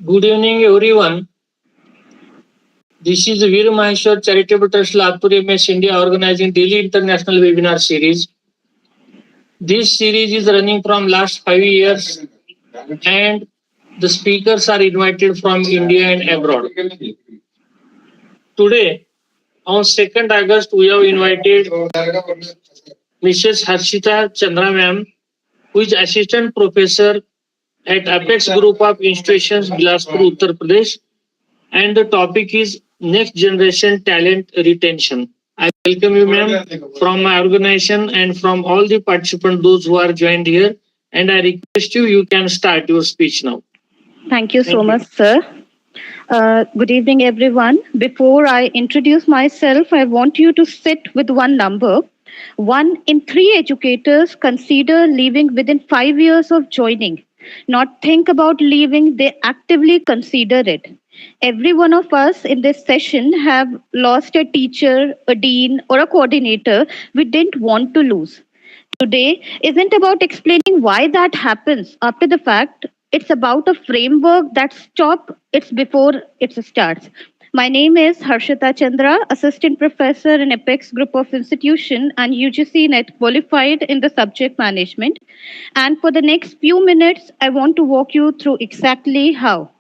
Good evening, everyone. This is Veer Maheshwar Charitable Trust Latur MS India organizing daily international webinar series. This series is running from last 5 years, and the speakers are invited from India and abroad. Today, on 2nd August, we have invited Mrs. Harshita Chandra ma'am, who is assistant professor at Apex Group of Institutions, Bilaspur, Uttar Pradesh, and the topic is next generation talent retention. I welcome you, ma'am, from my organization and from all the participants, those who are joined here. And I request you, you can start your speech now. Thank you so Thank you. much, sir. Good evening, everyone. Before I introduce myself, I want you to sit with one number. 1 in 3 educators consider leaving within 5 years of joining. Not think about leaving, they actively consider it. Every one of us in this session have lost a teacher, a dean, or a coordinator we didn't want to lose. Today isn't about explaining why that happens after the fact. It's about a framework that stops it before it starts. My name is Harshita Chandra, Assistant Professor in Apex Group of Institution and UGC NET qualified in the subject management. And for the next few minutes, I want to walk you through exactly how.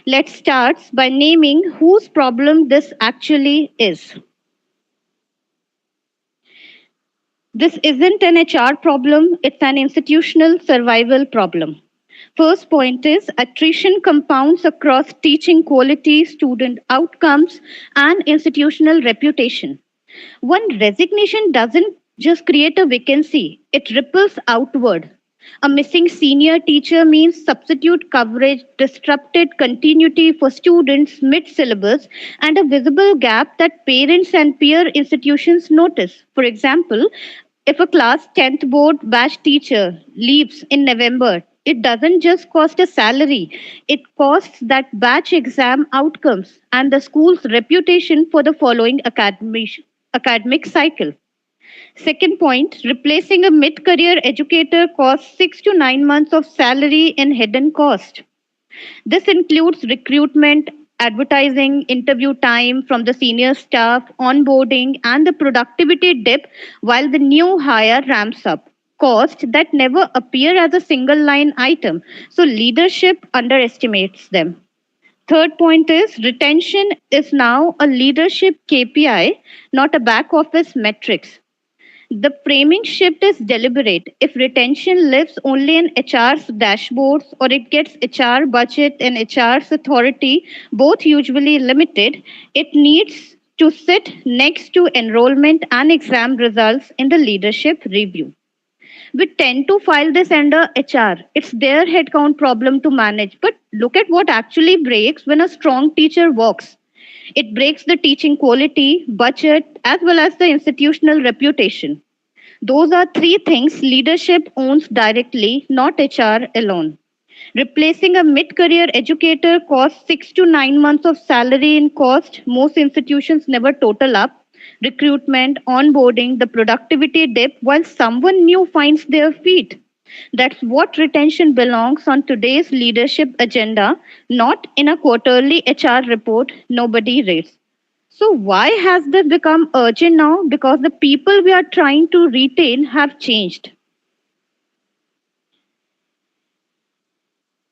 Let's start by naming whose problem this actually is. This isn't an HR problem, it's an institutional survival problem. First point is attrition compounds across teaching quality, student outcomes, and institutional reputation. One resignation doesn't just create a vacancy, it ripples outward. A missing senior teacher means substitute coverage, disrupted continuity for students mid syllabus, and a visible gap that parents and peer institutions notice. For example, if a class 10th board batch teacher leaves in November, it doesn't just cost a salary, it costs that batch exam outcomes and the school's reputation for the following academic cycle. Second point, replacing a mid career educator costs 6 to 9 months of salary in hidden cost. This includes recruitment, advertising, interview time from the senior staff, onboarding, and the productivity dip while the new hire ramps up. Costs that never appear as a single line item, so leadership underestimates them. Third point is retention is now a leadership KPI, not a back office metrics. The framing shift is deliberate. If retention lives only in HR's dashboards or it gets HR budget and HR's authority, both usually limited, it needs to sit next to enrollment and exam results in the leadership review. We tend to file this under HR. It's their headcount problem to manage. But look at what actually breaks when a strong teacher walks. It breaks the teaching quality, budget, as well as the institutional reputation. Those are three things leadership owns directly, not HR alone. Replacing a mid career educator costs 6 to 9 months of salary in cost. Most institutions never total up. Recruitment, onboarding, the productivity dip while someone new finds their feet. That's what retention belongs on today's leadership agenda, not in a quarterly HR report nobody reads. So, why has this become urgent now? Because the people we are trying to retain have changed.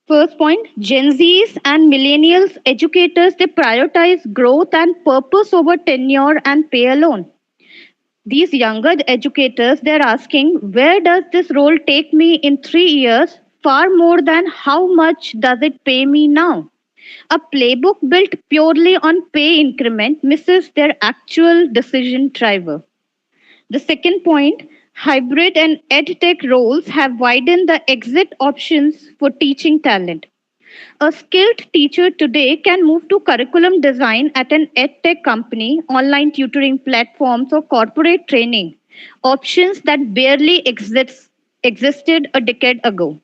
First point, Gen Zs and millennials educators, they prioritize growth and purpose over tenure and pay alone. These younger educators, they're asking, where does this role take me in 3 years? Far more than how much does it pay me now? A playbook built purely on pay increment misses their actual decision driver. The second point, hybrid and edtech roles have widened the exit options for teaching talent. A skilled teacher today can move to curriculum design at an edtech company, online tutoring platforms, or corporate training, options that barely existed a decade ago.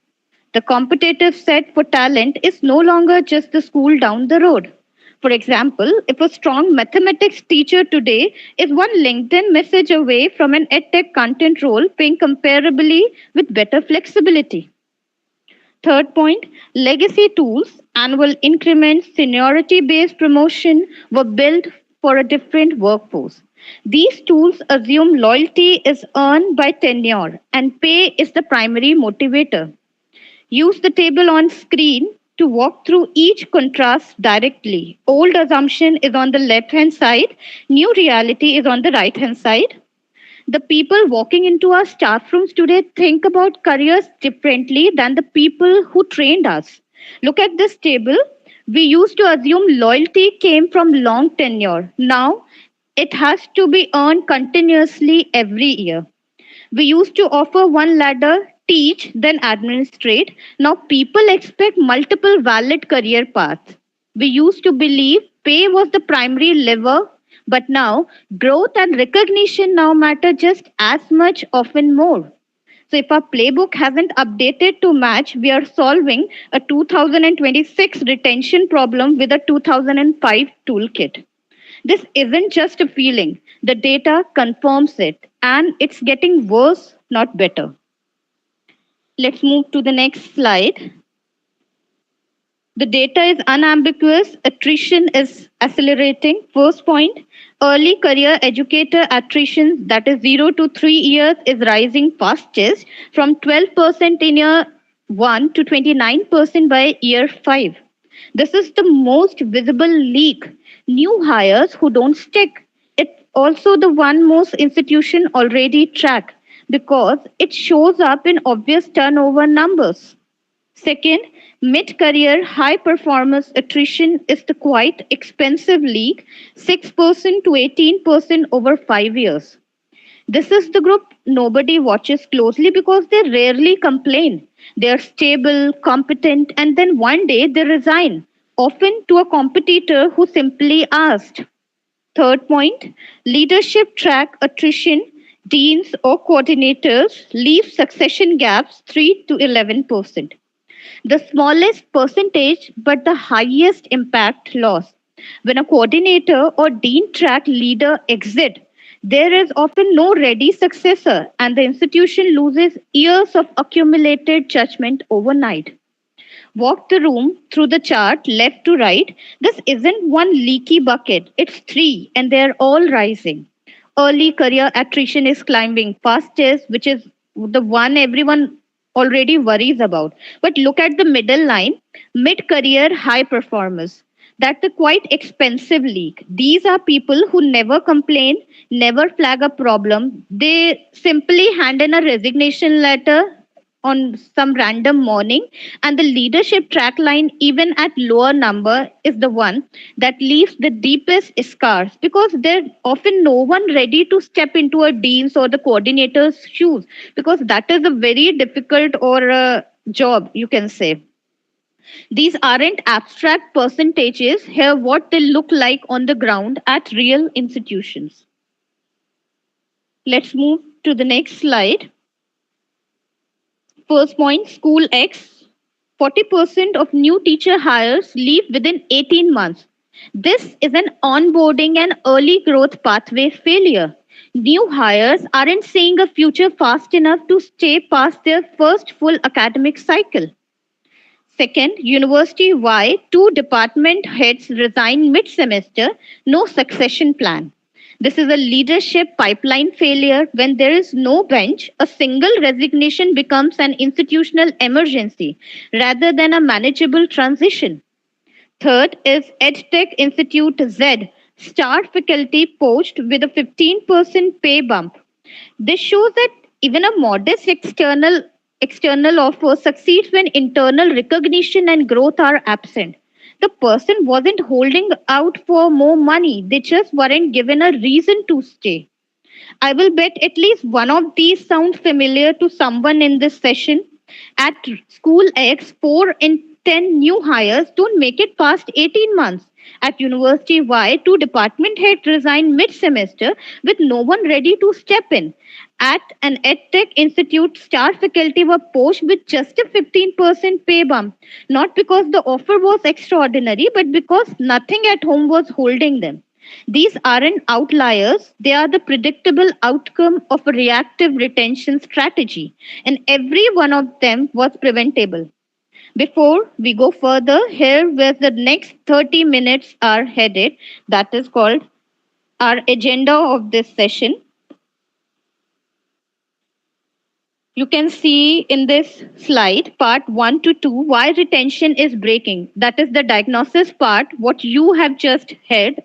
The competitive set for talent is no longer just the school down the road. For example, if a strong mathematics teacher today is one LinkedIn message away from an edtech content role paying comparably with better flexibility. Third point, legacy tools annual increments, seniority based promotion were built for a different workforce. These tools assume loyalty is earned by tenure and pay is the primary motivator. Use the table on screen to walk through each contrast directly. Old assumption is on the left hand side, new reality is on the right hand side. The people walking into our staff rooms today think about careers differently than the people who trained us. Look at this table. We used to assume loyalty came from long tenure. Now it has to be earned continuously every year. We used to offer one ladder, teach, then administrate. Now people expect multiple valid career paths. We used to believe pay was the primary lever, but now growth and recognition now matter just as much, often more. So if our playbook hasn't updated to match, we are solving a 2026 retention problem with a 2005 toolkit. This isn't just a feeling, the data confirms it, and it's getting worse, not better. Let's move to the next slide. The data is unambiguous, attrition is accelerating. First point, early career educator attrition, that is 0 to 3 years, is rising fastest from 12% in year 1 to 29% by year 5. This is the most visible leak. New hires who don't stick. It's also the one most institution already track because it shows up in obvious turnover numbers. Second, mid-career high performance attrition is the quite expensive league, 6% to 18% over 5 years. This is the group nobody watches closely because they rarely complain. They are stable, competent, and then one day they resign, often to a competitor who simply asked. Third point, leadership track attrition, deans or coordinators leave succession gaps 3 to 11%. The smallest percentage, but the highest impact loss. When a coordinator or dean track leader exit, there is often no ready successor, and the institution loses years of accumulated judgment overnight. Walk the room through the chart left to right. This isn't one leaky bucket, it's three, and they're all rising. Early career attrition is climbing fastest, which is the one everyone already worries about. But look at the middle line, mid career high performers. That's a quite expensive league. These are people who never complain, never flag a problem. They simply hand in a resignation letter on some random morning, and the leadership track line, even at lower number, is the one that leaves the deepest scars because there's often no one ready to step into a dean's or the coordinator's shoes because that is a very difficult or job, you can say. These aren't abstract percentages. Here, what they look like on the ground at real institutions. Let's move to the next slide. First point, School X. 40% of new teacher hires leave within 18 months. This is an onboarding and early growth pathway failure. New hires aren't seeing a future fast enough to stay past their first full academic cycle. Second, university wide, two department heads resign mid semester, no succession plan. This is a leadership pipeline failure. When there is no bench, a single resignation becomes an institutional emergency rather than a manageable transition. Third is EdTech Institute Z, star faculty poached with a 15% pay bump. This shows that even a modest external offer succeeds when internal recognition and growth are absent. The person wasn't holding out for more money, they just weren't given a reason to stay. I will bet at least one of these sound familiar to someone in this session. At School X, 4 in 10 new hires don't make it past 18 months. At University Y, two department heads resign mid semester with no one ready to step in. At an EdTech institute, star faculty were poached with just a 15% pay bump, not because the offer was extraordinary, but because nothing at home was holding them. These aren't outliers, they are the predictable outcome of a reactive retention strategy, and every one of them was preventable. Before we go further, here where the next 30 minutes are headed, that is called our agenda of this session. You can see in this slide, part 1 to 2, why retention is breaking. That is the diagnosis part, what you have just heard.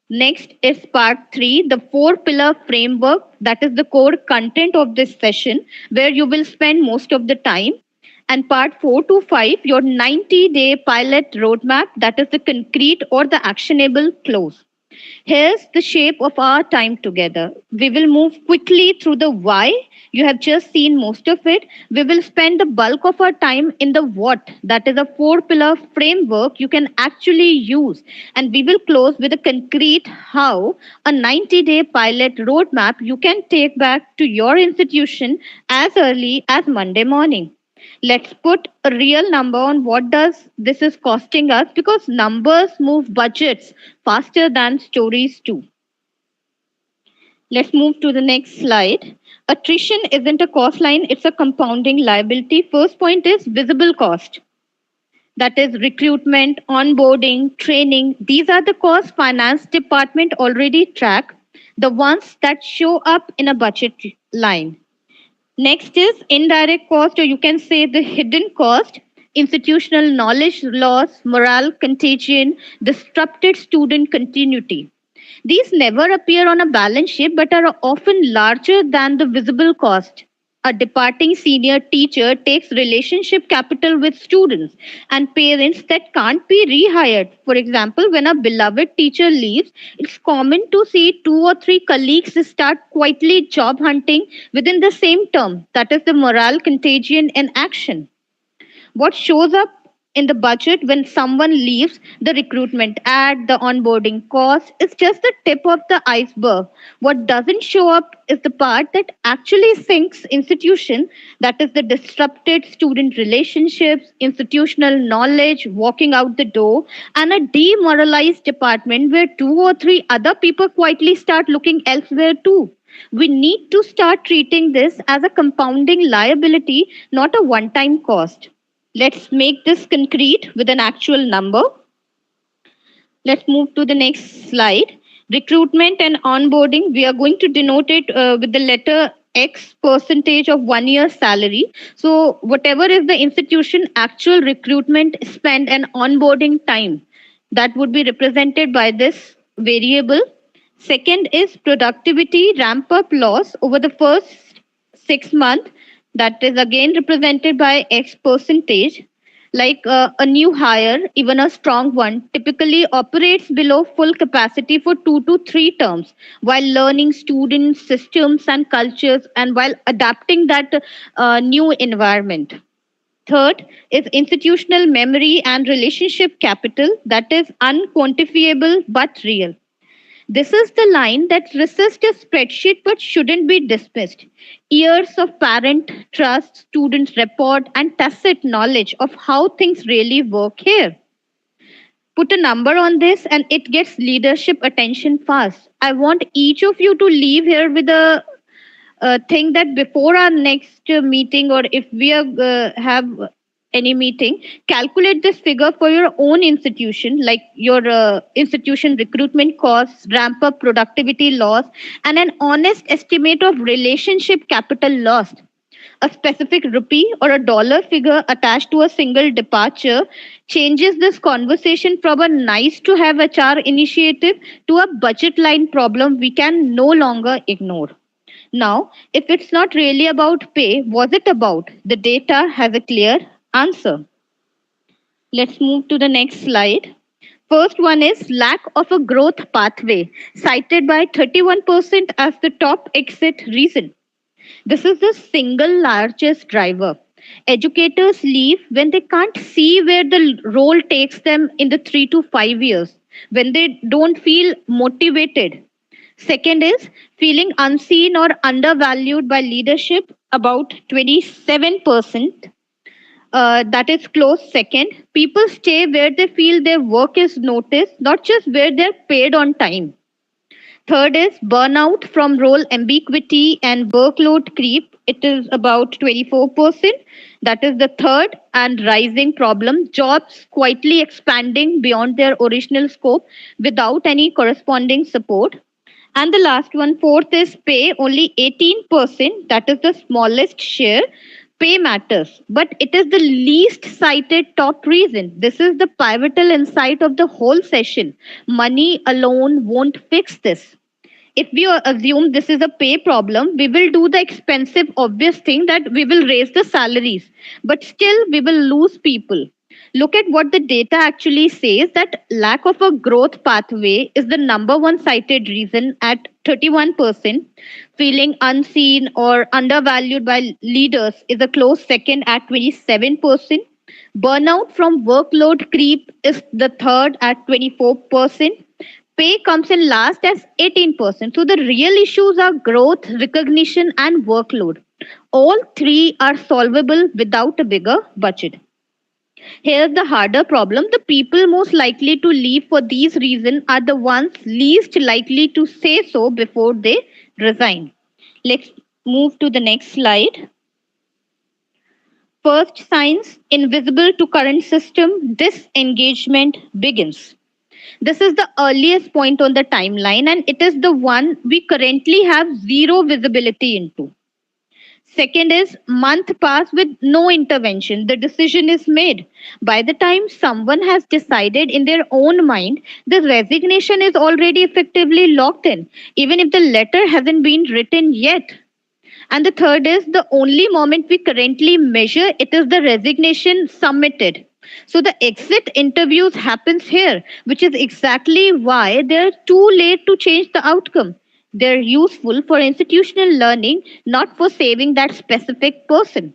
Next is part 3, the four pillar framework. That is the core content of this session, where you will spend most of the time. And part 4 to 5, your 90-day pilot roadmap. That is the concrete or the actionable close. Here's the shape of our time together. We will move quickly through the why. You have just seen most of it. We will spend the bulk of our time in the what. That is a four pillar framework you can actually use. And we will close with a concrete how, a 90-day pilot roadmap you can take back to your institution as early as Monday morning. Let's put a real number on what does this is costing us, because numbers move budgets faster than stories do. Let's move to the next slide. Attrition isn't a cost line, it's a compounding liability. First point is visible cost. That is recruitment, onboarding, training. These are the costs finance department already track, the ones that show up in a budget line. Next is indirect cost, or you can say the hidden cost, institutional knowledge loss, morale contagion, disrupted student continuity. These never appear on a balance sheet but are often larger than the visible cost. A departing senior teacher takes relationship capital with students and parents that can't be rehired. For example, when a beloved teacher leaves, it's common to see two or three colleagues start quietly job hunting within the same term. That is the morale contagion in action. What shows up in the budget when someone leaves, the recruitment ad, the onboarding cost, is just the tip of the iceberg. What doesn't show up is the part that actually sinks institution, that is the disrupted student relationships, institutional knowledge walking out the door, and a demoralized department where two or three other people quietly start looking elsewhere too. We need to start treating this as a compounding liability, not a one time cost. Let's make this concrete with an actual number. Let's move to the next slide. Recruitment and onboarding, we are going to denote it with the letter X percentage of 1 year salary. So, whatever is the institution actual recruitment spend and onboarding time, that would be represented by this variable. Second is productivity ramp up loss over the first 6 months, that is again represented by X percentage. Like a new hire, even a strong one, typically operates below full capacity for 2 to 3 terms while learning students, systems, and cultures, and while adapting that new environment. Third is institutional memory and relationship capital, that is unquantifiable but real. This is the line that resists a spreadsheet but shouldn't be dismissed. Years of parent trust, student report, and tacit knowledge of how things really work here. Put a number on this and it gets leadership attention fast. I want each of you to leave here with a thing that before our next meeting, or if we are, have any meeting, calculate this figure for your own institution, like your institution recruitment costs, ramp up productivity loss, and an honest estimate of relationship capital lost. A specific rupee or a dollar figure attached to a single departure changes this conversation from a nice to have HR initiative to a budget line problem we can no longer ignore. Now, if it's not really about pay, was it about? The data has a clear answer. Let's move to the next slide. First one is lack of a growth pathway, cited by 31% as the top exit reason. This is the single largest driver. Educators leave when they can't see where the role takes them in the 3 to 5 years, when they don't feel motivated. Second is feeling unseen or undervalued by leadership, about 27%. That is close second. People stay where they feel their work is noticed, not just where they're paid on time. Third is burnout from role ambiguity and workload creep. It is about 24%. That is the third and rising problem. Jobs quietly expanding beyond their original scope without any corresponding support. And the last one, fourth is pay, only 18%. That is the smallest share. Pay matters, but it is the least cited top reason. This is the pivotal insight of the whole session. Money alone won't fix this. If we assume this is a pay problem, we will do the expensive, obvious thing that we will raise the salaries, but still we will lose people. Look at what the data actually says, that lack of a growth pathway is the number one cited reason at 31%. Feeling unseen or undervalued by leaders is a close second at 27%. Burnout from workload creep is the third at 24%. Pay comes in last as 18%. So the real issues are growth, recognition, and workload. All three are solvable without a bigger budget. Here's the harder problem: the people most likely to leave for these reasons are the ones least likely to say so before they resign. Let's move to the next slide. First signs invisible to current system: disengagement begins. This is the earliest point on the timeline, and it is the one we currently have zero visibility into. Second is month pass with no intervention. The decision is made. By the time someone has decided in their own mind, the resignation is already effectively locked in, even if the letter hasn't been written yet. And the third is the only moment we currently measure it is the resignation submitted. So the exit interviews happens here, which is exactly why they're too late to change the outcome. They're useful for institutional learning, not for saving that specific person.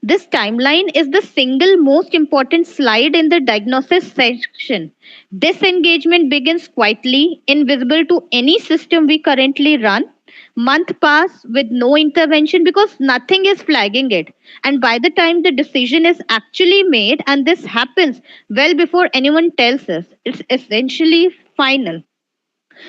This timeline is the single most important slide in the diagnosis section. Disengagement begins quietly, invisible to any system we currently run. Month pass with no intervention because nothing is flagging it. And by the time the decision is actually made, and this happens well before anyone tells us, it's essentially final.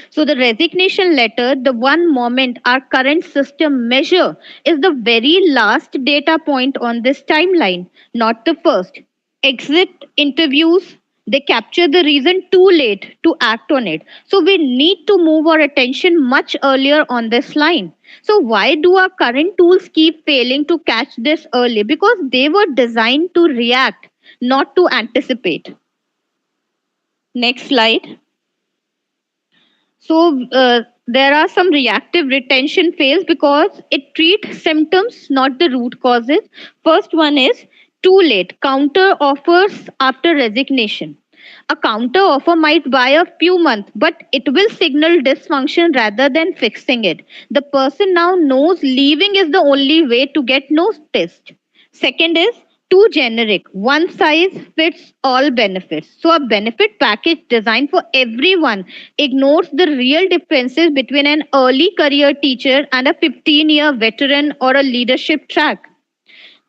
So the resignation letter, the one moment our current system measure, is the very last data point on this timeline, not the first. Exit interviews, they capture the reason too late to act on it. So we need to move our attention much earlier on this line. So why do our current tools keep failing to catch this early? Because they were designed to react, not to anticipate. Next slide. So there are some reactive retention fails because it treats symptoms, not the root causes. First one is too late. Counter offers after resignation. A counter offer might buy a few months, but it will signal dysfunction rather than fixing it. The person now knows leaving is the only way to get noticed. Second is too generic. One size fits all benefits. So a benefit package designed for everyone ignores the real differences between an early career teacher and a 15-year veteran or a leadership track.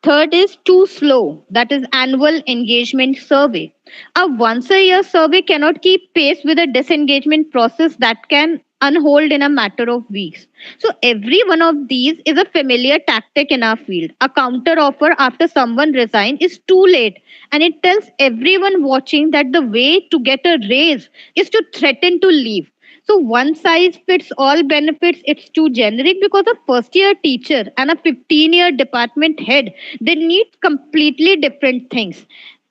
Third is too slow. That is annual engagement survey. A once a year survey cannot keep pace with a disengagement process that can unhold in a matter of weeks. So every one of these is a familiar tactic in our field. A counter offer after someone resigns is too late, and it tells everyone watching that the way to get a raise is to threaten to leave. So one size fits all benefits, it's too generic because a first year teacher and a 15-year department head, they need completely different things.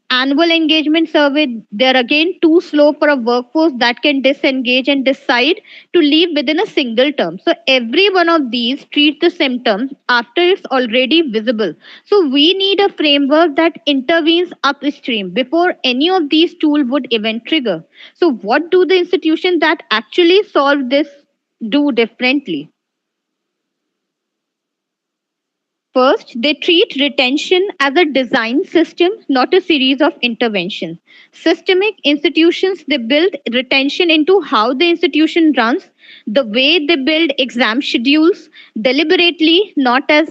Annual engagement survey, they're again too slow for a workforce that can disengage and decide to leave within a single term. So every one of these treats the symptoms after it's already visible. So we need a framework that intervenes upstream before any of these tools would even trigger. So what do the institutions that actually solve this do differently? First, they treat retention as a design system, not a series of interventions. Systemic institutions, they build retention into how the institution runs, the way they build exam schedules, deliberately, not as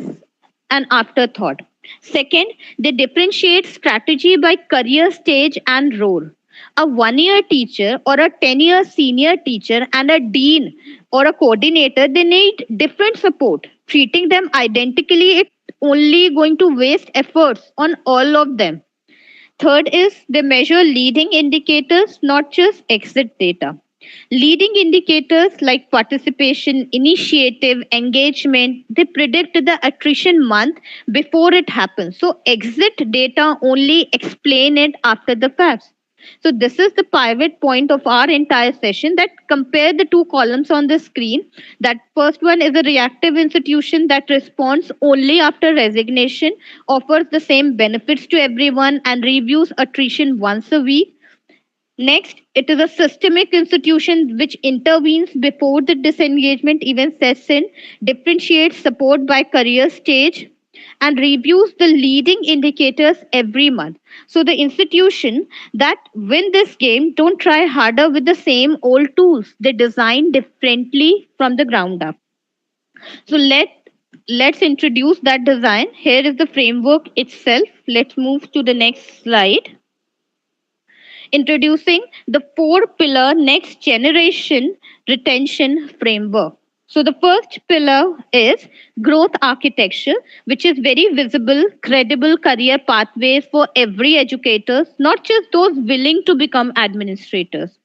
an afterthought. Second, they differentiate strategy by career stage and role. A 1 year teacher or a 10-year senior teacher and a dean or a coordinator, they need different support. Treating them identically, it's only going to waste efforts on all of them. Third is they measure leading indicators, not just exit data. Leading indicators like participation, initiative, engagement, they predict the attrition month before it happens. So exit data only explain it after the fact. So this is the pivot point of our entire session, that compare the two columns on the screen. That first one is a reactive institution that responds only after resignation, offers the same benefits to everyone, and reviews attrition once a week. Next, it is a systemic institution which intervenes before the disengagement even sets in, differentiates support by career stage, and reviews the leading indicators every month. So the institution that win this game don't try harder with the same old tools. They design differently from the ground up. So let's introduce that design. Here is the framework itself. Let's move to the next slide. Introducing the four pillar next generation retention framework. So, the first pillar is growth architecture, which is very visible, credible career pathways for every educator, not just those willing to become administrators.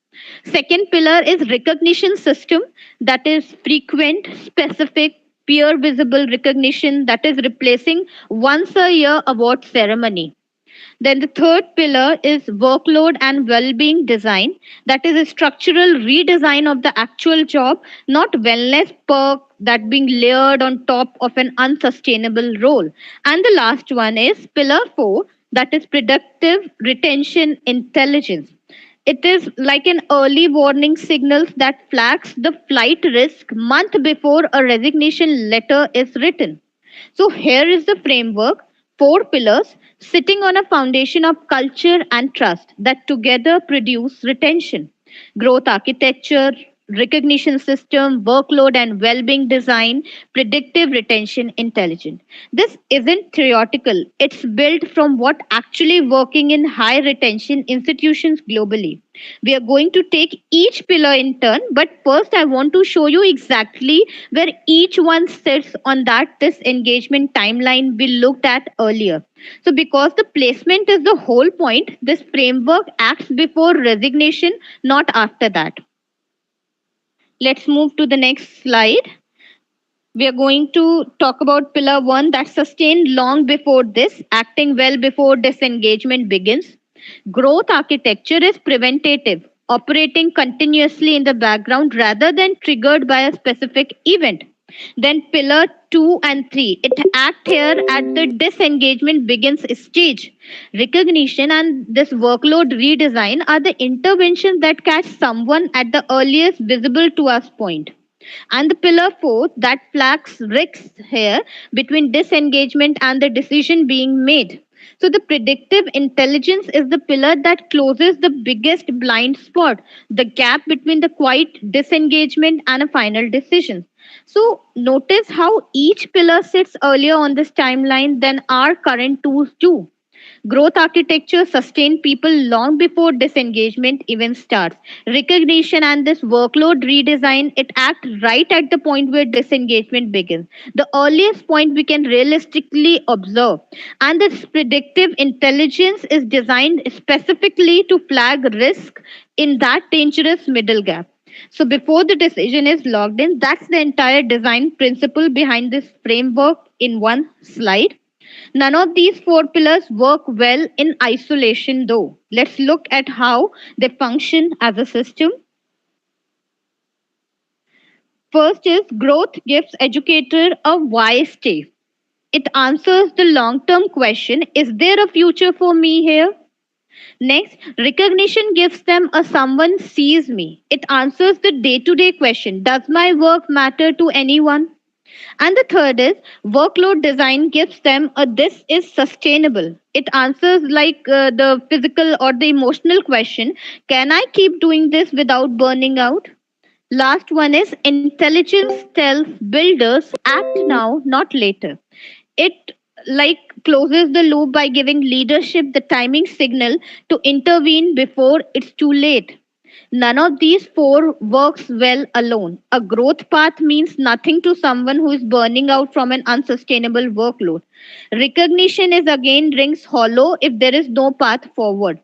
Second pillar is recognition system, that is frequent, specific, peer visible recognition, that is replacing once a year award ceremony. Then the third pillar is workload and well-being design. That is a structural redesign of the actual job, not wellness perk that being layered on top of an unsustainable role. And the last one is pillar 4, that is productive retention intelligence. It is like an early warning signals that flags the flight risk month before a resignation letter is written. So here is the framework, four pillars sitting on a foundation of culture and trust that together produce retention, growth architecture, recognition system, workload and well-being design, predictive retention intelligence. This isn't theoretical. It's built from what actually working in high retention institutions globally. We are going to take each pillar in turn, but first I want to show you exactly where each one sits on that disengagement timeline we looked at earlier. So, because the placement is the whole point, this framework acts before resignation, not after that. Let's move to the next slide. We are going to talk about pillar 1, that sustained long before this, acting well before disengagement begins. Growth architecture is preventative, operating continuously in the background rather than triggered by a specific event. Then pillar 2 and 3, it act here at the disengagement begins stage. Recognition and this workload redesign are the interventions that catch someone at the earliest visible to us point. And the pillar 4 that flags risks here between disengagement and the decision being made. So the predictive intelligence is the pillar that closes the biggest blind spot, the gap between the quiet disengagement and a final decision. So notice how each pillar sits earlier on this timeline than our current tools do. Growth architecture sustain people long before disengagement even starts. Recognition and this workload redesign, it acts right at the point where disengagement begins. The earliest point we can realistically observe. And this predictive intelligence is designed specifically to flag risk in that dangerous middle gap. So before the decision is logged in, that's the entire design principle behind this framework in one slide. None of these four pillars work well in isolation, though. Let's look at how they function as a system. First is growth gives educator a why stay. It answers the long term question, is there a future for me here? Next, recognition gives them a someone sees me. It answers the day to day question, does my work matter to anyone? And the third is workload design gives them a this is sustainable. It answers like the physical or the emotional question, can I keep doing this without burning out? Last one is intelligence tells builders act now, not later. It like closes the loop by giving leadership the timing signal to intervene before it's too late. None of these four works well alone. A growth path means nothing to someone who is burning out from an unsustainable workload. Recognition is again rings hollow if there is no path forward.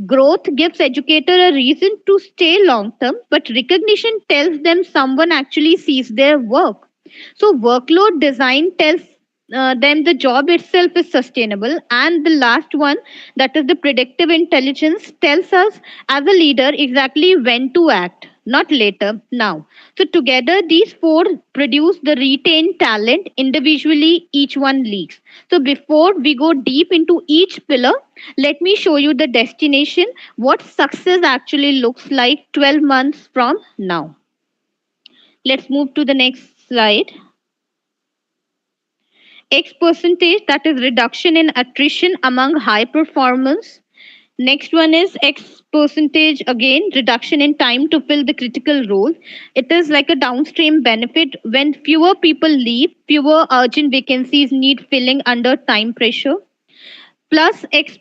Growth gives educator a reason to stay long term, but recognition tells them someone actually sees their work. So workload design tells them the job itself is sustainable. And the last one, that is the predictive intelligence, tells us as a leader exactly when to act, not later, now. So together, these four produce the retained talent. Individually, each one leaks. So before we go deep into each pillar, let me show you the destination, what success actually looks like 12 months from now. Let's move to the next slide. X percentage, that is reduction in attrition among high performance. Next one is X percentage, again reduction in time to fill the critical role. It is like a downstream benefit. When fewer people leave, fewer urgent vacancies need filling under time pressure. Plus X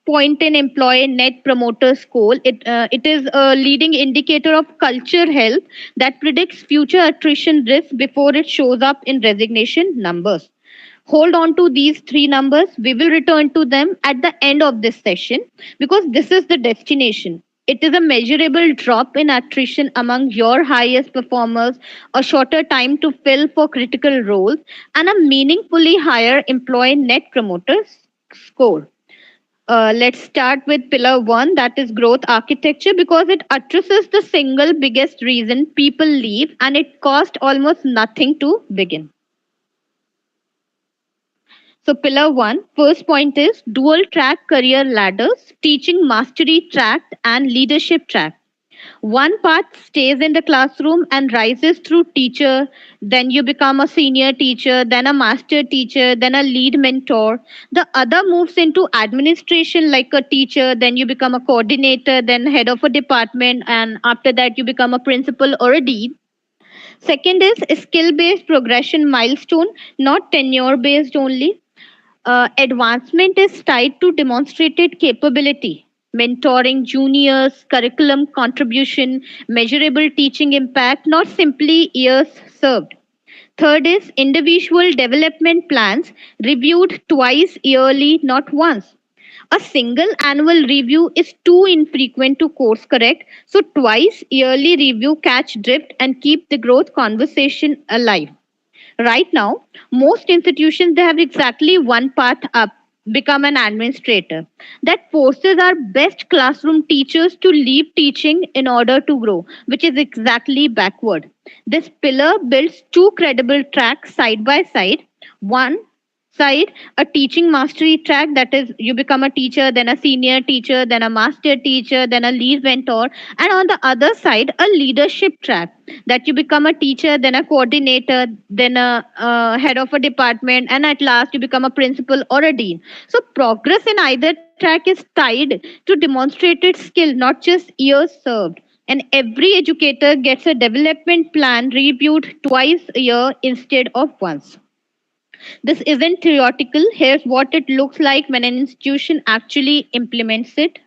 point in employee net promoter score. It is a leading indicator of culture health that predicts future attrition risk before it shows up in resignation numbers. Hold on to these three numbers. We will return to them at the end of this session because this is the destination. It is a measurable drop in attrition among your highest performers, a shorter time to fill for critical roles, and a meaningfully higher employee net promoter score. Let's start with pillar one, that is growth architecture, because it addresses the single biggest reason people leave and it costs almost nothing to begin. So, pillar one, first point is dual track career ladders, teaching mastery track and leadership track. One path stays in the classroom and rises through teacher, then you become a senior teacher, then a master teacher, then a lead mentor. The other moves into administration like a teacher, then you become a coordinator, then head of a department, and after that, you become a principal or a dean. Second is skill based progression milestone, not tenure based only. Advancement is tied to demonstrated capability, mentoring juniors, curriculum contribution, measurable teaching impact, not simply years served. Third is individual development plans reviewed twice yearly, not once. A single annual review is too infrequent to course correct, so twice yearly review catch drift and keep the growth conversation alive. Right now, most institutions they have exactly one path up, become an administrator. That forces our best classroom teachers to leave teaching in order to grow, which is exactly backward. This pillar builds two credible tracks side by side. One side, a teaching mastery track, that is you become a teacher, then a senior teacher, then a master teacher, then a lead mentor. And on the other side, a leadership track, that you become a teacher, then a coordinator, then a head of a department, and at last you become a principal or a dean. So progress in either track is tied to demonstrated skill, not just years served. And every educator gets a development plan reviewed twice a year instead of once. This isn't theoretical. Here's what it looks like when an institution actually implements it.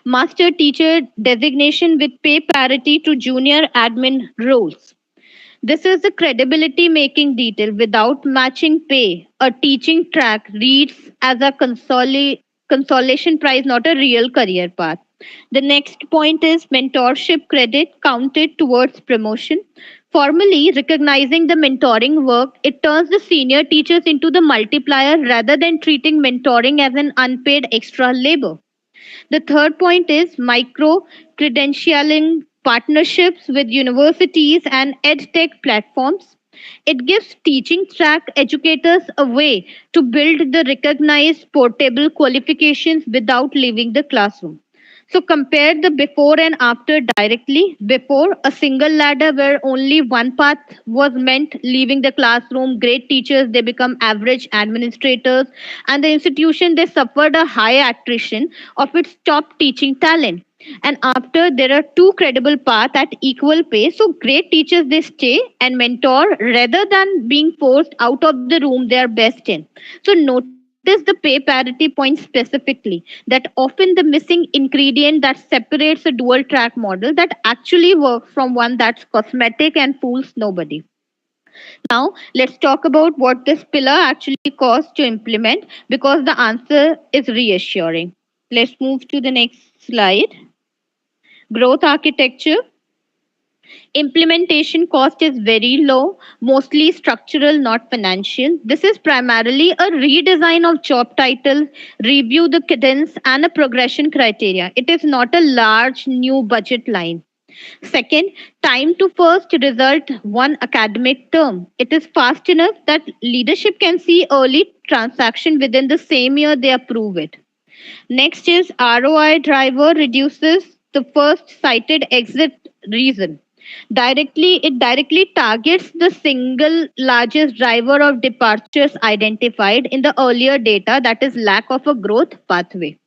Master teacher designation with pay parity to junior admin roles. This is the credibility making detail without matching pay. A teaching track reads as a consolation prize, not a real career path. The next point is mentorship credit counted towards promotion. Formally recognizing the mentoring work, it turns the senior teachers into the multiplier rather than treating mentoring as an unpaid extra labor. The third point is micro credentialing partnerships with universities and edtech platforms. It gives teaching track educators a way to build the recognized portable qualifications without leaving the classroom. So compare the before and after directly. Before, a single ladder where only one path was meant, leaving the classroom, great teachers, they become average administrators, and the institution, they suffered a high attrition of its top teaching talent. And after, there are two credible paths at equal pace. So great teachers, they stay and mentor rather than being forced out of the room they are best in. So notice the pay parity point specifically, that often the missing ingredient that separates a dual track model that actually works from one that's cosmetic and fools nobody. Now, let's talk about what this pillar actually costs to implement, because the answer is reassuring. Let's move to the next slide. Growth architecture. Implementation cost is very low, mostly structural, not financial. This is primarily a redesign of job title, review the cadence, and a progression criteria. It is not a large new budget line. Second, time to first result one academic term. It is fast enough that leadership can see early transaction within the same year they approve it. Next is ROI driver reduces the first cited exit reason. It directly targets the single largest driver of departures identified in the earlier data, that is lack of a growth pathway.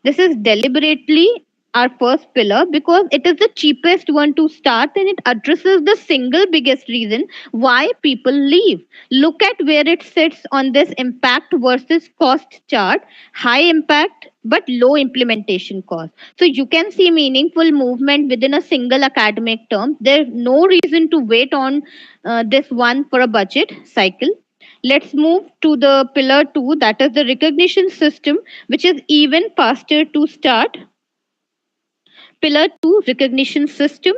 This is deliberately our first pillar because it is the cheapest one to start and it addresses the single biggest reason why people leave. Look at where it sits on this impact versus cost chart. High impact but low implementation cost. So you can see meaningful movement within a single academic term. There's no reason to wait on this one for a budget cycle. Let's move to the pillar two, that is the recognition system, which is even faster to start. Pillar two, recognition system.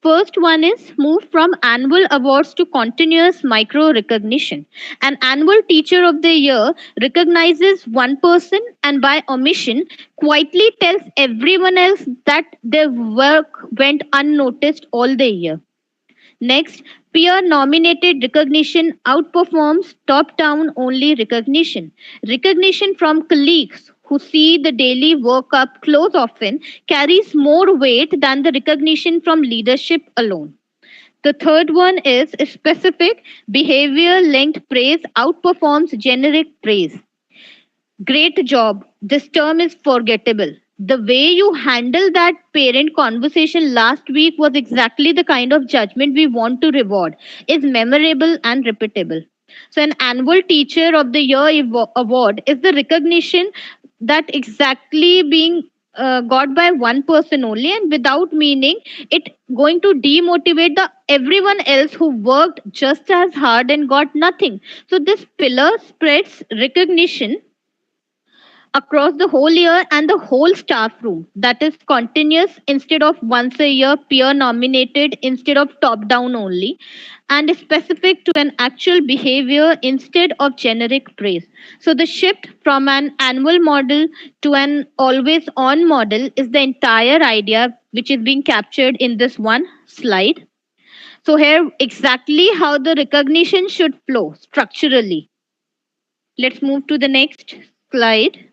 First one is move from annual awards to continuous micro recognition. An annual teacher of the year recognizes one person and by omission quietly tells everyone else that their work went unnoticed all the year. Next, peer nominated recognition outperforms top down only recognition. Recognition from colleagues who see the daily work up close often carries more weight than the recognition from leadership alone. The third one is specific behavior linked praise outperforms generic praise. Great job. This term is forgettable. The way you handled that parent conversation last week was exactly the kind of judgment we want to reward, is memorable and repeatable. So, an annual Teacher of the Year award is the recognition that exactly being got by one person only and without meaning it going to demotivate the everyone else who worked just as hard and got nothing. So this pillar spreads recognition across the whole year and the whole staff room, that is continuous instead of once a year, peer nominated instead of top down only, and specific to an actual behavior instead of generic praise. So the shift from an annual model to an always on model is the entire idea which is being captured in this one slide. So here exactly how the recognition should flow structurally. Let's move to the next slide.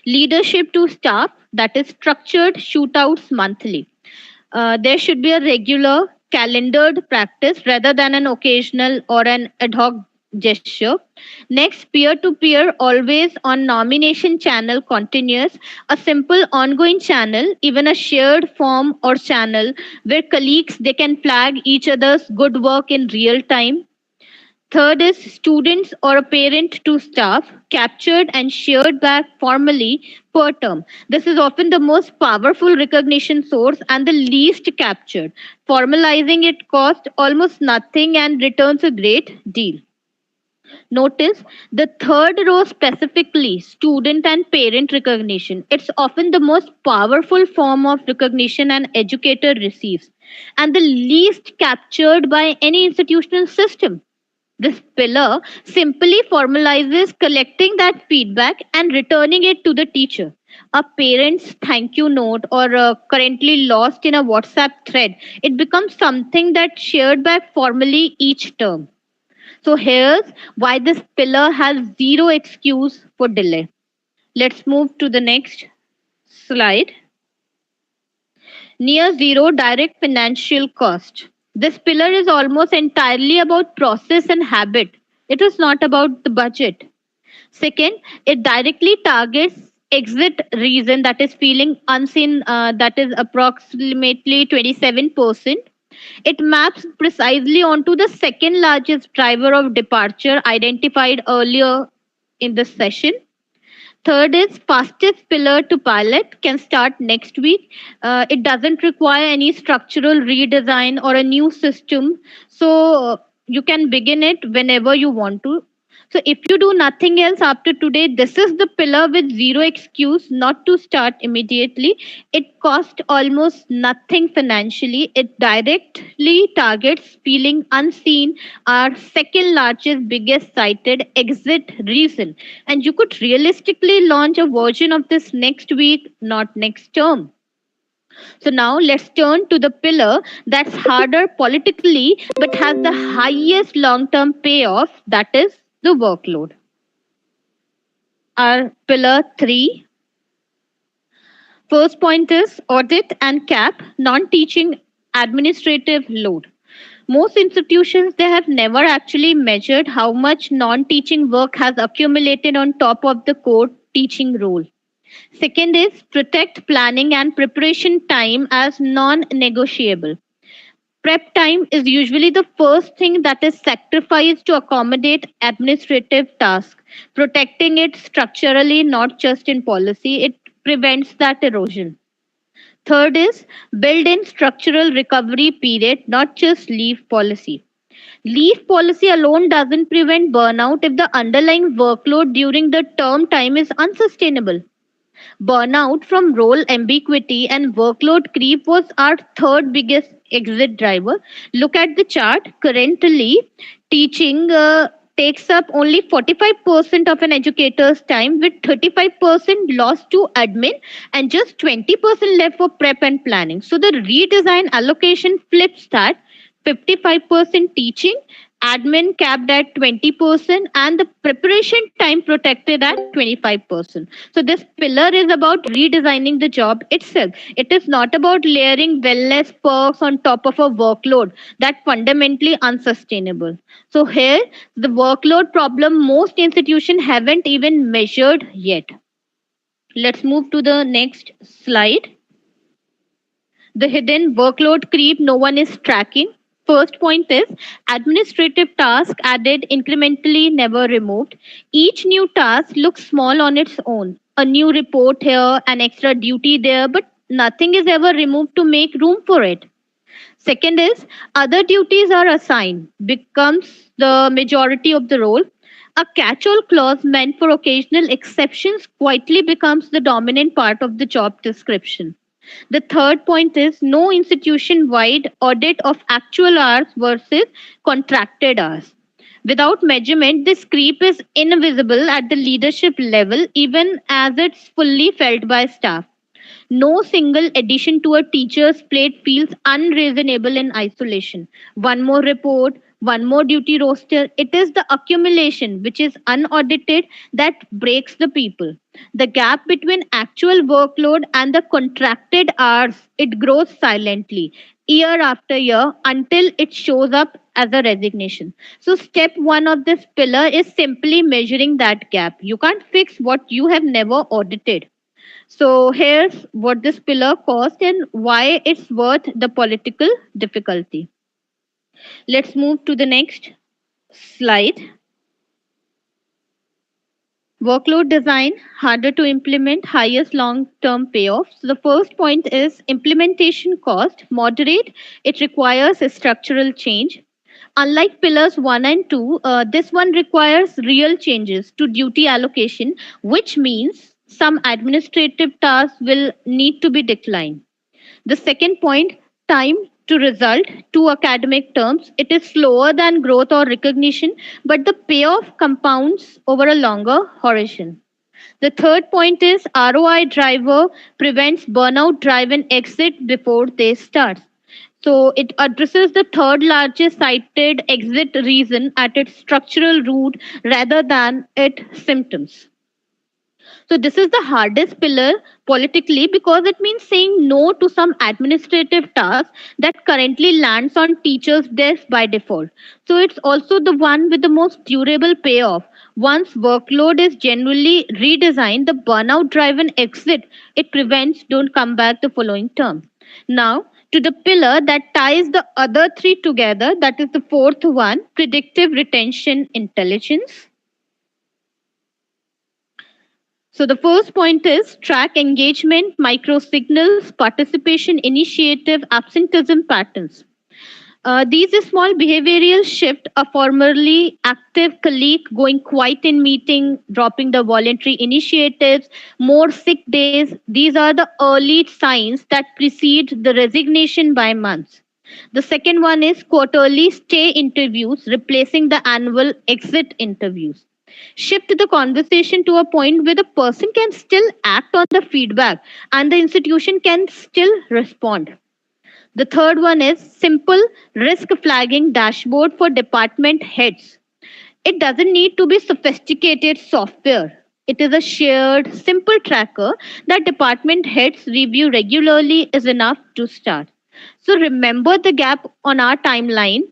Leadership to staff, that is structured shootouts monthly. There should be a regular calendared practice rather than an occasional or an ad hoc gesture. Next, peer to peer, always on nomination channel continuous, a simple ongoing channel, even a shared form or channel where colleagues they can flag each other's good work in real time. Third is students or a parent to staff captured and shared back formally per term. This is often the most powerful recognition source and the least captured. Formalizing it costs almost nothing and returns a great deal. Notice the third row specifically student and parent recognition. It's often the most powerful form of recognition an educator receives and the least captured by any institutional system. This pillar simply formalizes collecting that feedback and returning it to the teacher. A parent's thank you note or currently lost in a WhatsApp thread, it becomes something that's shared back formally each term. So here's why this pillar has zero excuse for delay. Let's move to the next slide. Near zero direct financial cost. This pillar is almost entirely about process and habit. It is not about the budget. Second, it directly targets exit reason, that is feeling unseen, that is approximately 27%. It maps precisely onto the second largest driver of departure identified earlier in this session. Third is fastest pillar to pilot can start next week. It doesn't require any structural redesign or a new system. So you can begin it whenever you want to. So if you do nothing else after today, this is the pillar with zero excuse not to start immediately. It costs almost nothing financially. It directly targets feeling unseen, our second largest, biggest cited exit reason. And you could realistically launch a version of this next week, not next term. So now let's turn to the pillar that's harder politically but has the highest long term payoff, that is the workload. Our pillar 3. First point is audit and cap non teaching administrative load. Most institutions, they have never actually measured how much non teaching work has accumulated on top of the core teaching role. Second is protect planning and preparation time as non negotiable. Prep time is usually the first thing that is sacrificed to accommodate administrative tasks. Protecting it structurally, not just in policy, it prevents that erosion. Third is build in structural recovery period, not just leave policy. Leave policy alone doesn't prevent burnout if the underlying workload during the term time is unsustainable. Burnout from role ambiguity and workload creep was our third biggest exit driver. Look at the chart. Currently, teaching takes up only 45% of an educator's time, with 35% lost to admin and just 20% left for prep and planning. So the redesign allocation flips that: 55% teaching, admin capped at 20%, and the preparation time protected at 25%. So this pillar is about redesigning the job itself. It is not about layering wellness perks on top of a workload that fundamentally unsustainable. So here the workload problem most institutions haven't even measured yet. Let's move to the next slide. The hidden workload creep no one is tracking. First point is administrative task added incrementally, never removed. Each new task looks small on its own. A new report here, an extra duty there, but nothing is ever removed to make room for it. Second is other duties are assigned, becomes the majority of the role. A catch all clause meant for occasional exceptions quietly becomes the dominant part of the job description. The third point is no institution wide audit of actual hours versus contracted hours. Without measurement, this creep is invisible at the leadership level, even as it's fully felt by staff. No single addition to a teacher's plate feels unreasonable in isolation. One more report, one more duty roster. It is the accumulation, which is unaudited, that breaks the people. The gap between actual workload and the contracted hours, it grows silently year after year until it shows up as a resignation. So step 1 of this pillar is simply measuring that gap. You can't fix what you have never audited. So here's what this pillar cost and why it's worth the political difficulty. Let's move to the next slide. Workload design, harder to implement, highest long term payoffs. So the first point is implementation cost, moderate. It requires a structural change. Unlike pillars 1 and 2, this one requires real changes to duty allocation, which means some administrative tasks will need to be declined. The second point, time to result, two academic terms. It is slower than growth or recognition, but the payoff compounds over a longer horizon. The third point is ROI driver prevents burnout driven exit before they start. So it addresses the third largest cited exit reason at its structural root rather than its symptoms. So this is the hardest pillar politically because it means saying no to some administrative task that currently lands on teachers' desks by default. So it's also the one with the most durable payoff. Once workload is generally redesigned, the burnout driven exit it prevents don't come back the following term. Now, to the pillar that ties the other three together, that is the fourth one, predictive retention intelligence. So the first point is track engagement, micro signals, participation, initiative, absenteeism patterns. These small behavioral shift, a formerly active colleague going quiet in meeting, dropping the voluntary initiatives, more sick days. These are the early signs that precede the resignation by months. The second one is quarterly stay interviews replacing the annual exit interviews. Shift the conversation to a point where the person can still act on the feedback and the institution can still respond. The third one is simple risk flagging dashboard for department heads. It doesn't need to be sophisticated software. It is a shared, simple tracker that department heads review regularly is enough to start. So remember the gap on our timeline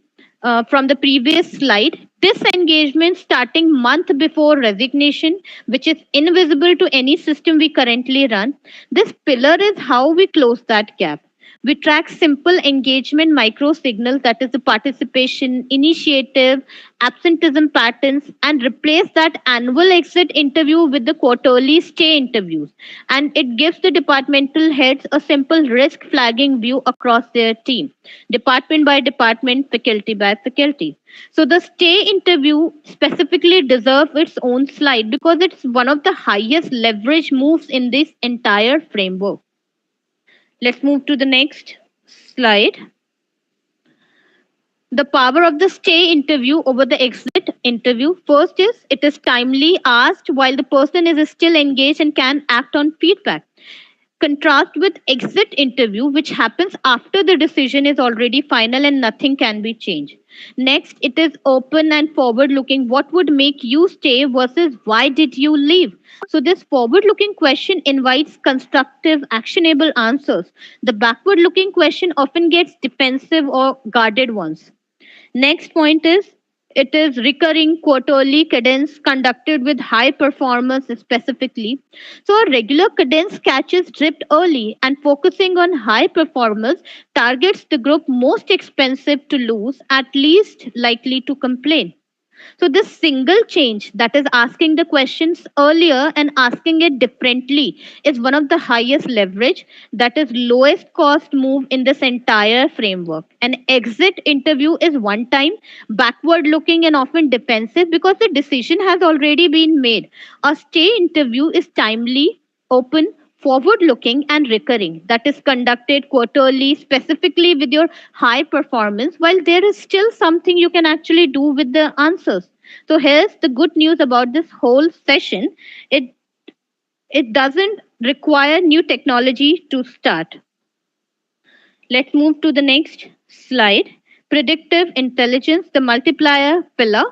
from the previous slide. This engagement starting month before resignation, which is invisible to any system we currently run. This pillar is how we close that gap. We track simple engagement micro signals, that is the participation, initiative, absenteeism patterns, and replace that annual exit interview with the quarterly stay interviews. And it gives the departmental heads a simple risk flagging view across their team, department by department, faculty by faculty. So the stay interview specifically deserves its own slide because it's one of the highest leverage moves in this entire framework. Let's move to the next slide. The power of the stay interview over the exit interview. First is it is timely asked while the person is still engaged and can act on feedback. Contrast with exit interview, which happens after the decision is already final and nothing can be changed. Next, it is open and forward looking. What would make you stay versus why did you leave? So this forward looking question invites constructive actionable answers. The backward looking question often gets defensive or guarded ones. Next point is it is recurring quarterly cadence conducted with high performance specifically. So a regular cadence catches drift early and focusing on high performers targets the group most expensive to lose, at least likely to complain. So this single change, that is asking the questions earlier and asking it differently, is one of the highest leverage, that is lowest cost move in this entire framework. An exit interview is one time, backward looking and often defensive because the decision has already been made. A stay interview is timely, open, forward looking and recurring, that is conducted quarterly specifically with your high performance while there is still something you can actually do with the answers. So here's the good news about this whole session. It it doesn't require new technology to start. Let's move to the next slide. Predictive intelligence, the multiplier pillar.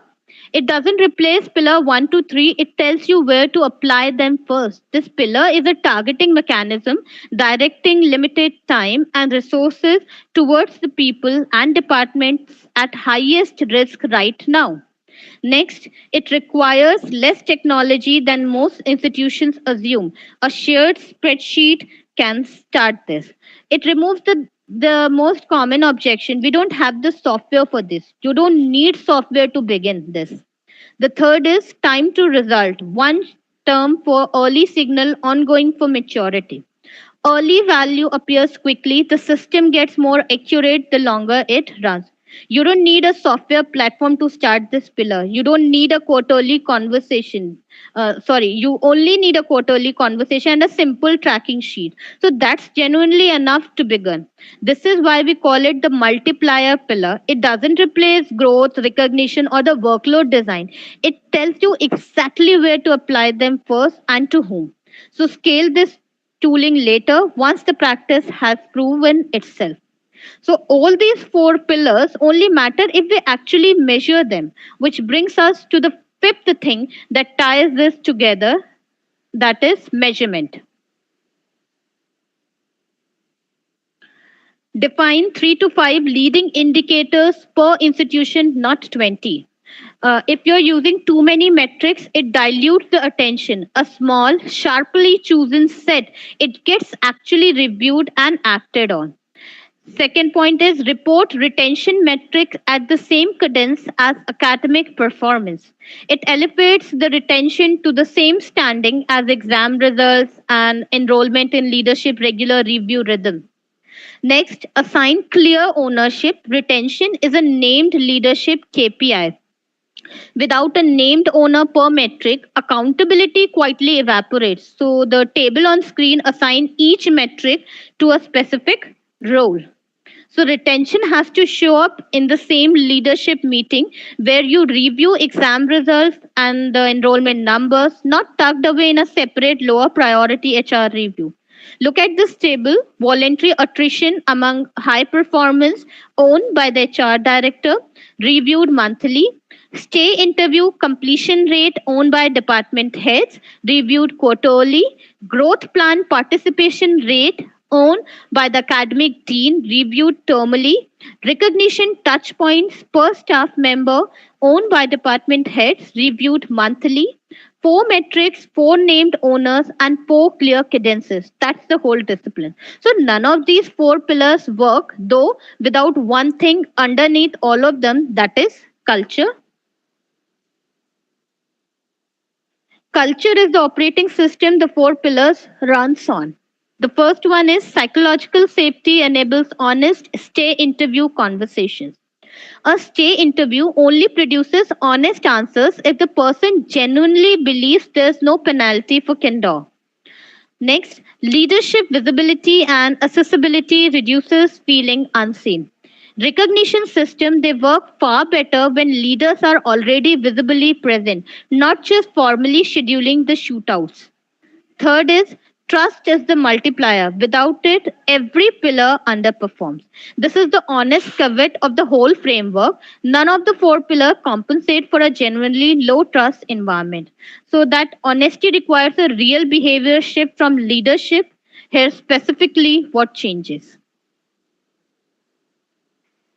It doesn't replace pillar 1 to 3, it tells you where to apply them first. This pillar is a targeting mechanism directing limited time and resources towards the people and departments at highest risk right now. Next, it requires less technology than most institutions assume. A shared spreadsheet can start this. It removes the most common objection. We don't have the software for this. You don't need software to begin this. The third is time to result. One term for early signal, ongoing for maturity. Early value appears quickly. The system gets more accurate the longer it runs. You don't need a software platform to start this pillar. You don't need a quarterly conversation. You only need a quarterly conversation and a simple tracking sheet. So that's genuinely enough to begin. This is why we call it the multiplier pillar. It doesn't replace growth, recognition, or the workload design. It tells you exactly where to apply them first and to whom. So scale this tooling later once the practice has proven itself. So all these four pillars only matter if we actually measure them, which brings us to the fifth thing that ties this together, that is measurement. Define 3 to 5 leading indicators per institution, not 20. If you're using too many metrics, it dilutes the attention. A small, sharply chosen set, it gets actually reviewed and acted on. Second point is report retention metrics at the same cadence as academic performance. It elevates the retention to the same standing as exam results and enrollment in leadership regular review rhythm. Next, assign clear ownership. Retention is a named leadership KPI. Without a named owner per metric, accountability quietly evaporates. So the table on screen assign each metric to a specific role. So retention has to show up in the same leadership meeting where you review exam results and the enrollment numbers, not tucked away in a separate lower priority HR review. Look at this table: voluntary attrition among high performance owned by the HR director, reviewed monthly. Stay interview completion rate owned by department heads, reviewed quarterly. Growth plan participation rate owned by the academic dean, reviewed termly. Recognition touch points per staff member owned by department heads, reviewed monthly. Four metrics, four named owners, and four clear cadences. That's the whole discipline. So none of these four pillars work, though, without one thing underneath all of them, that is culture. Culture is the operating system the four pillars runs on. The first one is psychological safety enables honest stay interview conversations. A stay interview only produces honest answers if the person genuinely believes there's no penalty for candor. Next, leadership visibility and accessibility reduces feeling unseen. Recognition system, they work far better when leaders are already visibly present, not just formally scheduling the shootouts. Third is trust is the multiplier. Without it, every pillar underperforms. This is the honest caveat of the whole framework. None of the four pillars compensate for a genuinely low trust environment. So that honesty requires a real behavior shift from leadership. Here specifically what changes.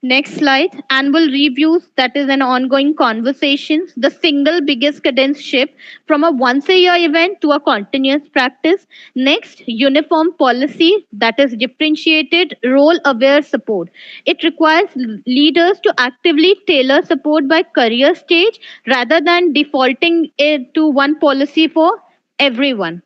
Next slide. Annual reviews, that is an ongoing conversations. The single biggest cadence shift from a once a year event to a continuous practice. Next, uniform policy, that is differentiated role aware support. It requires leaders to actively tailor support by career stage rather than defaulting it to one policy for everyone.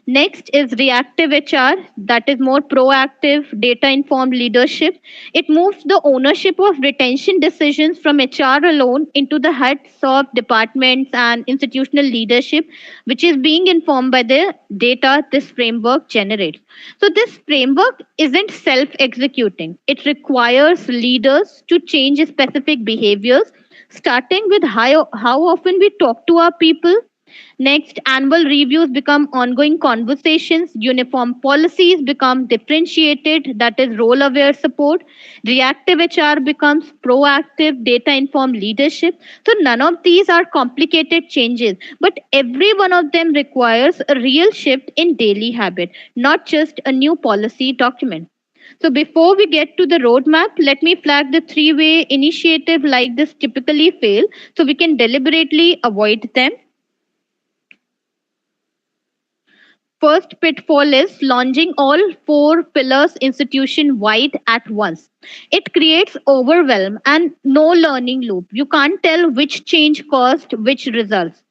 Next is reactive HR, that is more proactive, data informed leadership. It moves the ownership of retention decisions from HR alone into the heads of departments and institutional leadership, which is being informed by the data this framework generates. So, this framework isn't self executing, it requires leaders to change specific behaviors, starting with how often we talk to our people. Next, annual reviews become ongoing conversations, uniform policies become differentiated, that is role aware support, reactive HR becomes proactive, data informed leadership. So, none of these are complicated changes, but every one of them requires a real shift in daily habit, not just a new policy document. So before we get to the roadmap, let me flag the three-way initiative like this typically fail so we can deliberately avoid them. First pitfall is launching all four pillars institution wide at once. It creates overwhelm and no learning loop. You can't tell which change caused which results.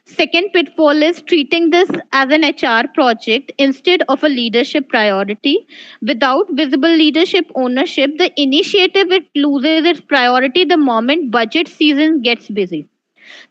Second pitfall is treating this as an HR project instead of a leadership priority. Without visible leadership ownership, the initiative it loses its priority the moment budget season gets busy.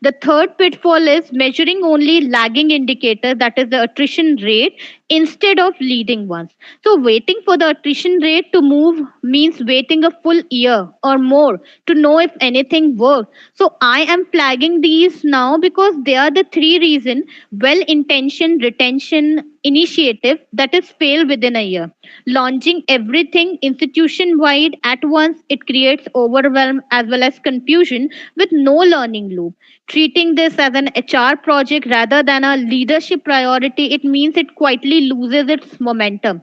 The third pitfall is measuring only lagging indicators, that is the attrition rate. instead of leading ones. So, waiting for the attrition rate to move means waiting a full year or more to know if anything works. So, I am flagging these now because they are the three reasons well intentioned retention initiative that is fail within a year. Launching everything institution wide at once, it creates overwhelm as well as confusion with no learning loop. Treating this as an HR project rather than a leadership priority, it means it quietly loses its momentum.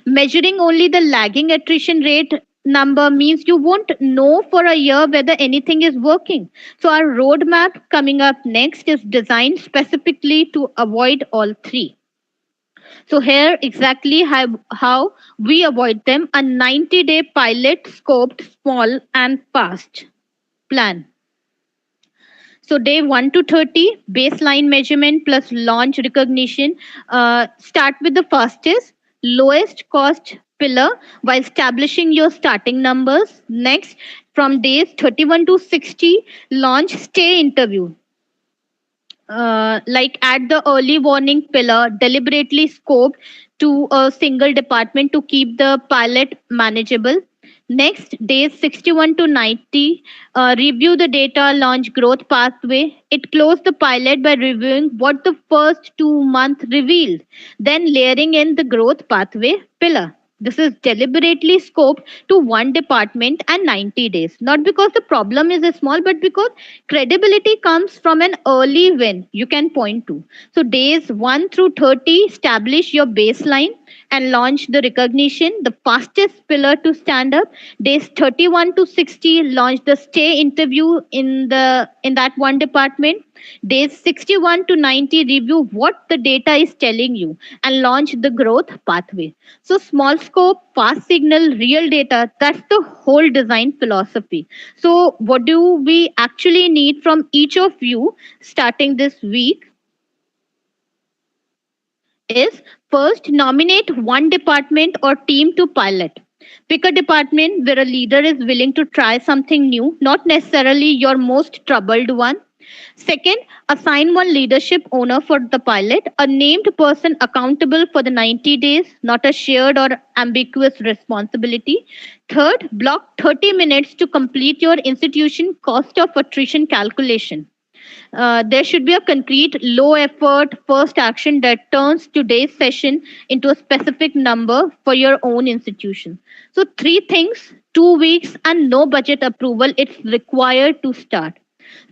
Measuring only the lagging attrition rate number means you won't know for a year whether anything is working. So, our roadmap coming up next is designed specifically to avoid all three. So, here exactly how we avoid them: a 90-day pilot scoped, small, and fast plan. So day 1 to 30, baseline measurement plus launch recognition. Start with the fastest, lowest cost pillar while establishing your starting numbers. Next, from days 31 to 60, launch stay interview. Like at the early warning pillar, deliberately scoped to a single department to keep the pilot manageable. Next, days 61 to 90, review the data launch growth pathway. It closed the pilot by reviewing what the first 2 months revealed, then layering in the growth pathway pillar. This is deliberately scoped to one department and 90 days. Not because the problem is small, but because credibility comes from an early win you can point to. So, days 1 through 30, establish your baseline and launch the recognition, the fastest pillar to stand up. Days 31 to 60, launch the stay interview in that one department. Days 61 to 90, review what the data is telling you and launch the growth pathway. So, small scope, fast signal, real data, that's the whole design philosophy. So, what do we actually need from each of you starting this week? Is first, nominate one department or team to pilot. Pick a department where a leader is willing to try something new, not necessarily your most troubled one. Second, assign one leadership owner for the pilot, a named person accountable for the 90 days, not a shared or ambiguous responsibility. Third, block 30 minutes to complete your institution cost of attrition calculation. There should be a concrete, low effort first action that turns today's session into a specific number for your own institution. So, three things: 2 weeks and no budget approval. It's required to start.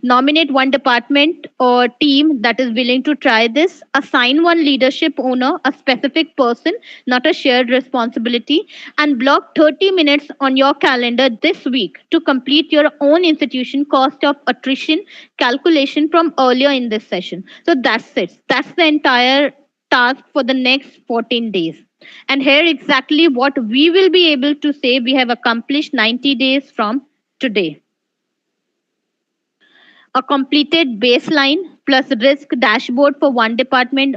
Nominate one department or team that is willing to try this. Assign one leadership owner, a specific person, not a shared responsibility. And block 30 minutes on your calendar this week to complete your own institution cost of attrition calculation from earlier in this session. So that's it. That's the entire task for the next 14 days. And here exactly what we will be able to say we have accomplished 90 days from today: a completed baseline plus risk dashboard for one department,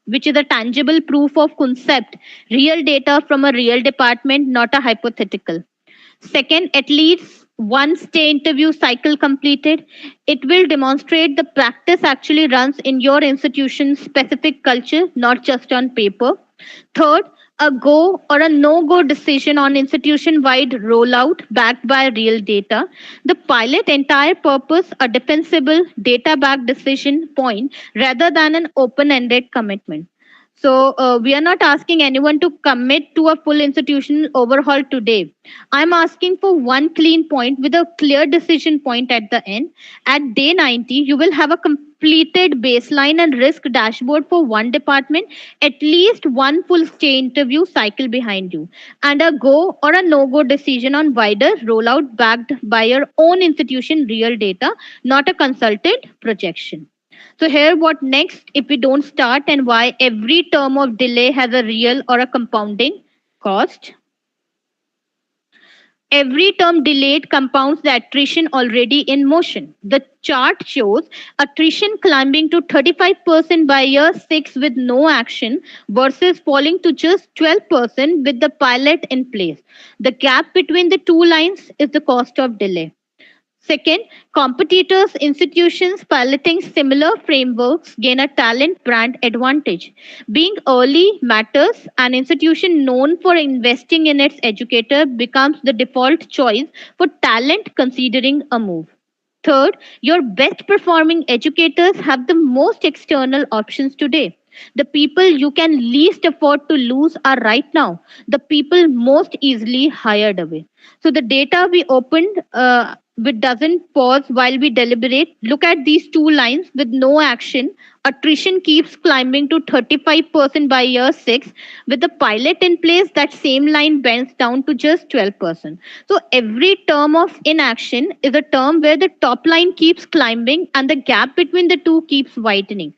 which is a tangible proof of concept, real data from a real department, not a hypothetical. Second, at least one stay interview cycle completed. It will demonstrate the practice actually runs in your institution's specific culture, not just on paper. Third, a go or a no go decision on institution wide rollout backed by real data. The pilot entire purpose, a defensible data backed decision point rather than an open ended commitment. So, we are not asking anyone to commit to a full institutional overhaul today. I'm asking for one clean point with a clear decision point at the end. At day 90, you will have a completed baseline and risk dashboard for one department, at least one full stay interview cycle behind you, and a go or a no go decision on wider rollout backed by your own institution real data, not a consulted projection. So, here what next if we don't start, and why every term of delay has a real or a compounding cost. Every term delayed compounds the attrition already in motion. The chart shows attrition climbing to 35% by year 6 with no action versus falling to just 12% with the pilot in place. The gap between the two lines is the cost of delay. Second, competitors, institutions piloting similar frameworks gain a talent brand advantage. Being early matters. An institution known for investing in its educator becomes the default choice for talent considering a move. Third, your best performing educators have the most external options today. The people you can least afford to lose are right now the people most easily hired away. So the data we opened, which doesn't pause while we deliberate. Look at these two lines with no action. Attrition keeps climbing to 35% by year 6. With the pilot in place, that same line bends down to just 12%. So every term of inaction is a term where the top line keeps climbing and the gap between the two keeps widening.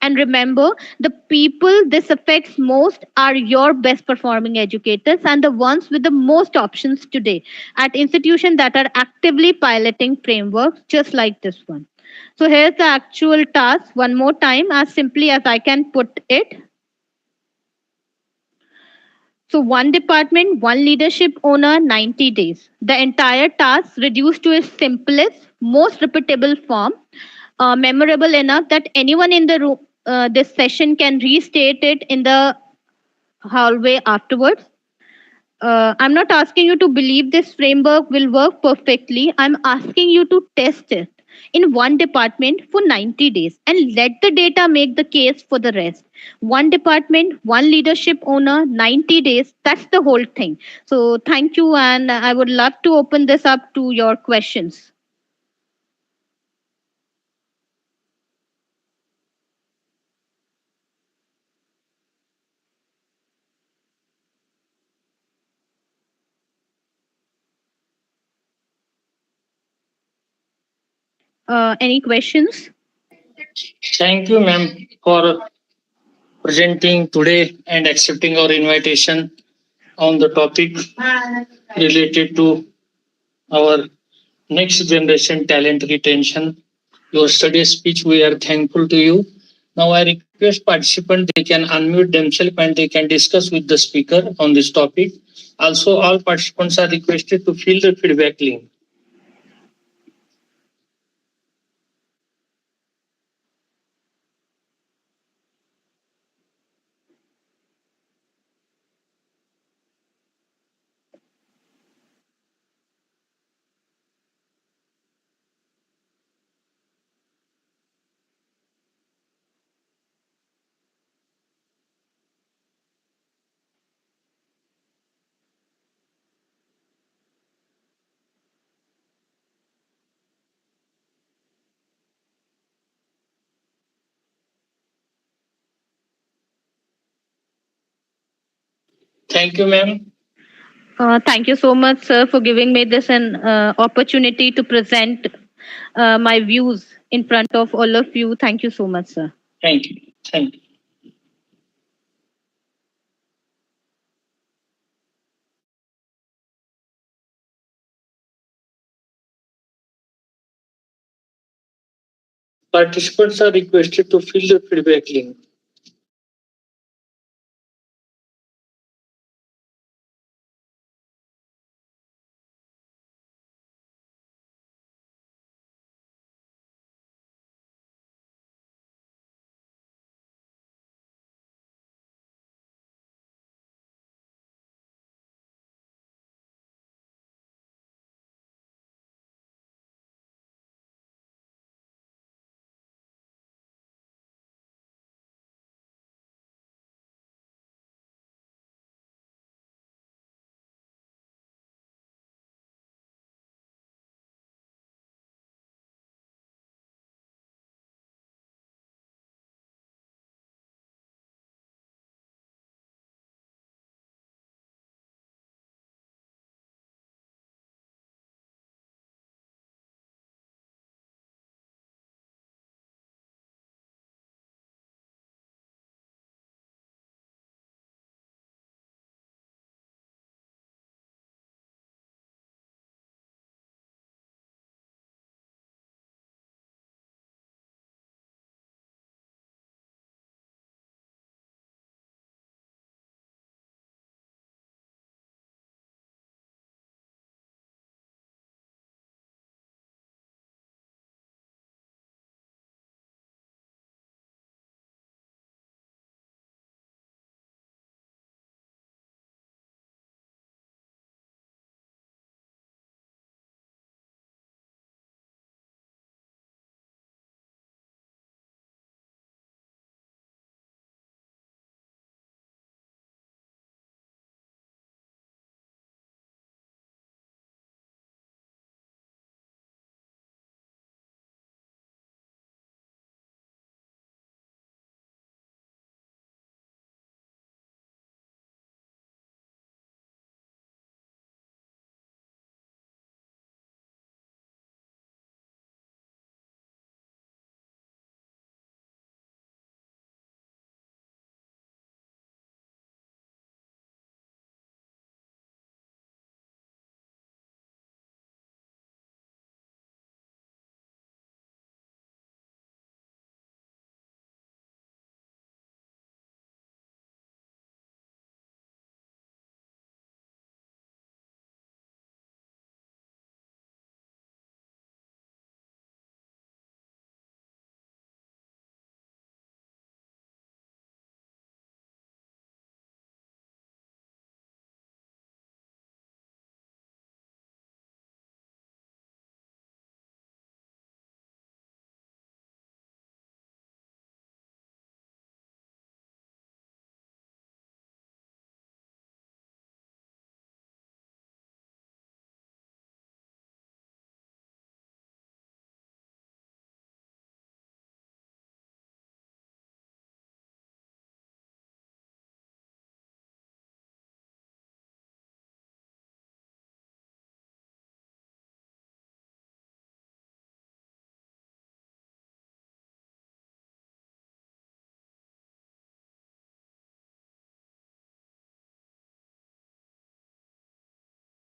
And remember, the people this affects most are your best performing educators and the ones with the most options today at institutions that are actively piloting frameworks just like this one. So here's the actual task one more time, as simply as I can put it. So one department, one leadership owner, 90 days. The entire task reduced to its simplest, most repeatable form, memorable enough that anyone in the room, this session can restate it in the hallway afterwards. I'm not asking you to believe this framework will work perfectly. I'm asking you to test it in one department for 90 days and let the data make the case for the rest. One department, one leadership owner, 90 days. That's the whole thing. So, thank you. And I would love to open this up to your questions. Any questions? Thank you, ma'am, for presenting today and accepting our invitation on the topic related to our next generation talent retention. Your study speech, we are thankful to you. Now I request participants they can unmute themselves and they can discuss with the speaker on this topic. Also, all participants are requested to fill the feedback link. Thank you, ma'am. Thank you so much, sir, for giving me this an opportunity to present my views in front of all of you. Thank you so much, sir. Thank you. Thank you. Participants are requested to fill the feedback link.